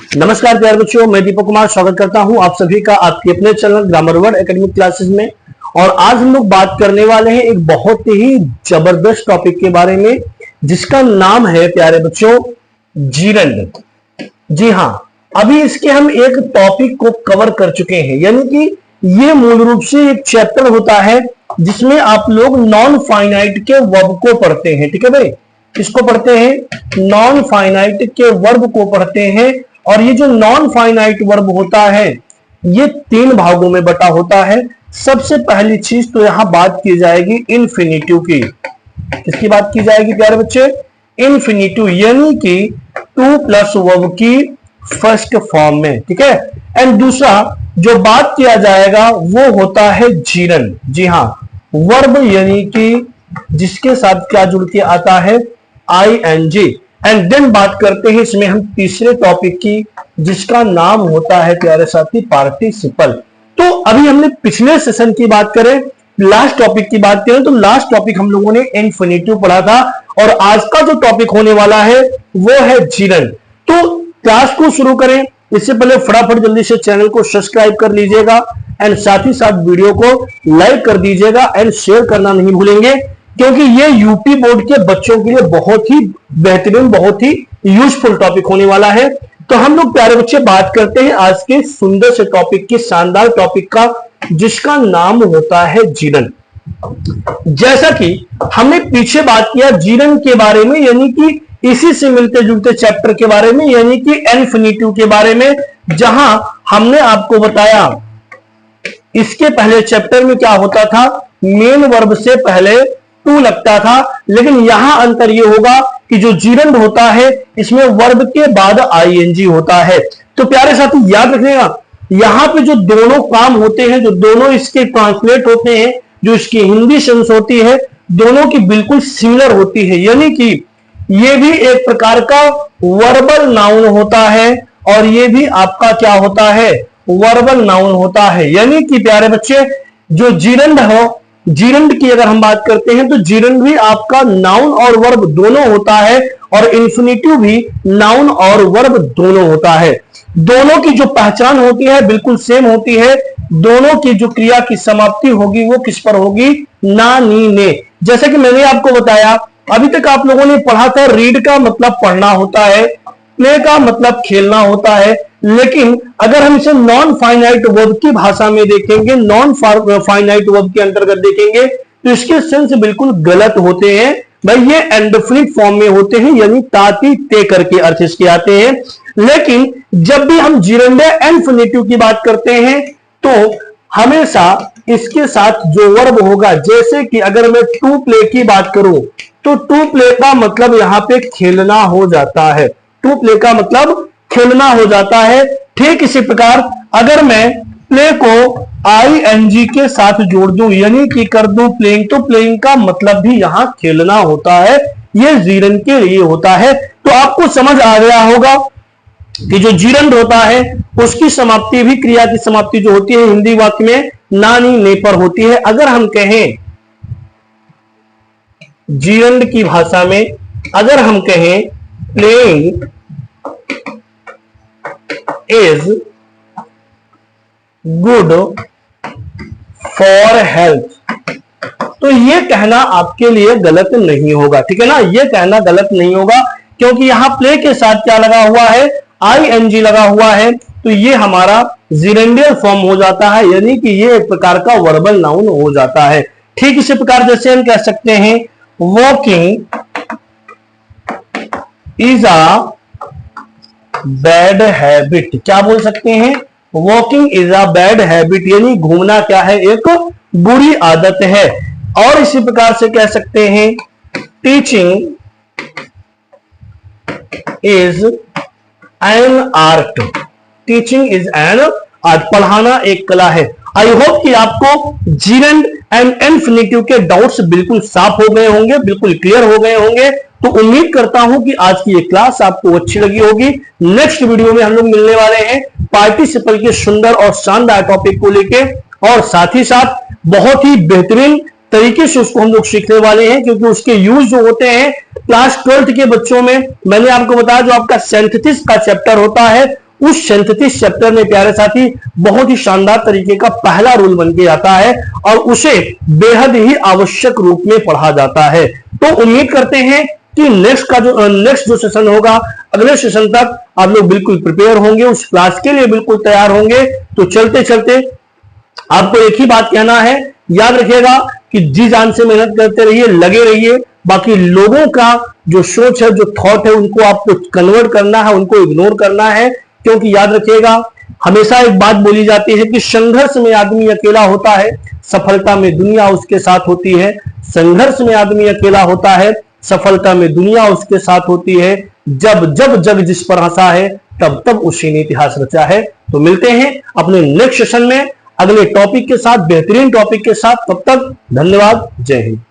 नमस्कार प्यारे बच्चों, मैं दीपक कुमार स्वागत करता हूं आप सभी का आपके अपने channel grammar word academic classes में। और आज हम लोग बात करने वाले हैं एक बहुत ही जबरदस्त टॉपिक के बारे में, जिसका नाम है प्यारे बच्चों जीरंड। जी हां, अभी इसके हम एक टॉपिक को कवर कर चुके हैं, यानी कि ये मूल रूप से एक चैप्टर होता है जिसमें आप लोग नॉन फाइनाइट के वर्ब को पढ़ते हैं। ठीक है भाई, किसको पढ़ते हैं? नॉन फाइनाइट के वर्ब को पढ़ते हैं। और ये जो नॉन फाइनाइट वर्ब होता है ये तीन भागों में बटा होता है। सबसे पहली चीज तो यहां बात की जाएगी इन्फिनिटिव की। किसकी बात की जाएगी प्यारे बच्चे? इन्फिनिटिव, यानी कि टू प्लस वर्ब की फर्स्ट फॉर्म में। ठीक है। एंड दूसरा जो बात किया जाएगा वो होता है जीरंड। जी हां, वर्ब यानी कि जिसके साथ क्या जुड़ के आता है? आईएनजी। एंड देन बात करते हैं इसमें हम तीसरे टॉपिक की, जिसका नाम होता है प्यारे साथी पार्टिसिपल। तो अभी हमने पिछले सेशन की बात करें, लास्ट टॉपिक की बात करें तो लास्ट टॉपिक हम लोगों ने इन्फिनिटिव पढ़ा था, और आज का जो टॉपिक होने वाला है वो है जीरंड। तो क्लास को शुरू करें इससे पहले फटाफट जल्दी से चैनल को सब्सक्राइब कर लीजिएगा एंड साथ ही साथ वीडियो को लाइक कर दीजिएगा एंड शेयर करना नहीं भूलेंगे, क्योंकि ये यूपी बोर्ड के बच्चों के लिए बहुत ही बेहतरीन, बहुत ही यूजफुल टॉपिक होने वाला है। तो हम लोग प्यारे बच्चे बात करते हैं आज के सुंदर से टॉपिक की, शानदार टॉपिक का, जिसका नाम होता है जीरंड। जैसा कि हमने पीछे बात किया जीरंड के बारे में, यानी कि इसी से मिलते जुलते चैप्टर के बारे में, यानी कि इन्फिनिटिव के बारे में, जहां हमने आपको बताया इसके पहले चैप्टर में क्या होता था, मेन वर्ब से पहले टू लगता था, लेकिन यहां अंतर यह होगा कि जो जीरंड होता है इसमें वर्ब के बाद आईएनजी होता है। तो प्यारे साथी याद रखिएगा, यहां पे जो दोनों काम होते हैं, जो दोनों इसके ट्रांसलेट होते हैं, जो इसकी हिंदी सेंस होती है, दोनों की बिल्कुल सिमिलर होती है। यानी कि ये भी एक प्रकार का वर्बल नाउन होता है और ये भी आपका क्या होता है? वर्बल नाउन होता है। यानी कि प्यारे बच्चे जो जीरंड हो, जीरंड की अगर हम बात करते हैं तो जीरंड भी आपका नाउन और वर्ब दोनों होता है, और इन्फिनिटिव भी नाउन और वर्ब दोनों होता है। दोनों की जो पहचान होती है बिल्कुल सेम होती है। दोनों की जो क्रिया की समाप्ति होगी वो किस पर होगी? ना, नी, ने। जैसे कि मैंने आपको बताया, अभी तक आप लोगों ने पढ़ा था रीड का मतलब पढ़ना होता है, प्ले का मतलब खेलना होता है, लेकिन अगर हम इसे नॉन फाइनाइट वर्ब की भाषा में देखेंगे, नॉन फाइनाइट वर्ब के अंतर्गत देखेंगे, तो इसके सेंस बिल्कुल गलत होते हैं भाई। ये इंडेफिनिट फॉर्म में होते हैं, यानी ताती ते करके अर्थ इसके आते हैं। लेकिन जब भी हम जीरंड इन्फिनिटिव की बात करते हैं तो हमेशा इसके साथ जो वर्ब होगा, जैसे कि अगर मैं टू प्ले की बात करूं तो टू प्ले का मतलब यहां पे खेलना हो जाता है। टू प्ले का मतलब खेलना हो जाता है। ठीक इसी प्रकार अगर मैं प्ले को आईएनजी के साथ जोड़ दूं, यानी कि कर दूं प्लेइंग, तो प्लेइंग का मतलब भी यहां खेलना होता है। ये जीरंड के लिए होता है। तो आपको समझ आ गया होगा कि जो जीरंड होता है उसकी समाप्ति भी, क्रिया की समाप्ति जो होती है हिंदी वाक्य में ना, नी, ने पर होती है। अगर हम कहें जीरंड की भाषा में, अगर हम कहें playing is good for health, तो ये कहना आपके लिए गलत नहीं होगा। ठीक है ना, ये कहना गलत नहीं होगा, क्योंकि यहां प्ले के साथ क्या लगा हुआ है? आईएनजी लगा हुआ है। तो ये हमारा जीरेंडियल फॉर्म हो जाता है, यानी कि ये एक प्रकार का वर्बल नाउन हो जाता है। ठीक इसी प्रकार जैसे हम कह सकते हैं walking is a bad habit. क्या बोल सकते हैं? Walking is a bad habit, यानी घूमना क्या है? एक बुरी आदत है। और इसी प्रकार से कह सकते हैं teaching is an art. Teaching is an art, पढ़ाना एक कला है। आई होप कि आपको जीरंड एंड इन्फिनिटिव के डाउट्स बिल्कुल साफ हो गए होंगे, बिल्कुल क्लियर हो गए होंगे। तो उम्मीद करता हूं कि आज की ये क्लास आपको अच्छी लगी होगी। नेक्स्ट वीडियो में हम लोग मिलने वाले हैं पार्टिसिपल के सुंदर और शानदार टॉपिक को लेके, और साथ ही साथ बहुत ही बेहतरीन तरीके से उसको हम लोग सीखने वाले हैं, क्योंकि उसके यूज जो होते हैं क्लास 12th के बच्चों में, मैंने आपको बताया जो आपका सिंथेसिस का चैप्टर होता है उस सिंथेसिस चैप्टर में प्यारे साथी बहुत ही शानदार तरीके का पहला रूल बन के आता है और उसे बेहद ही आवश्यक रूप में पढ़ा जाता है। तो उम्मीद करते हैं कि नेक्स्ट जो सेशन होगा, अगले सेशन तक आप लोग बिल्कुल प्रिपेयर होंगे, उस क्लास के लिए बिल्कुल तैयार होंगे। तो चलते चलते आपको एक ही बात कहना है, याद रखिएगा कि जी जान से मेहनत करते रहिए, लगे रहिए। बाकी लोगों का जो सोच है, जो थॉट है, उनको आपको कन्वर्ट करना है, उनको इग्नोर करना है। क्योंकि याद रखिएगा, हमेशा एक बात बोली जाती है कि संघर्ष में आदमी अकेला होता है, सफलता में दुनिया उसके साथ होती है। संघर्ष में आदमी अकेला होता है, सफलता में दुनिया उसके साथ होती है। जब जब जग जिस पर हंसा है, तब तब उसी ने इतिहास रचा है। तो मिलते हैं अपने नेक्स्ट सेशन में अगले टॉपिक के साथ, बेहतरीन टॉपिक के साथ। तब तक धन्यवाद, जय हिंद।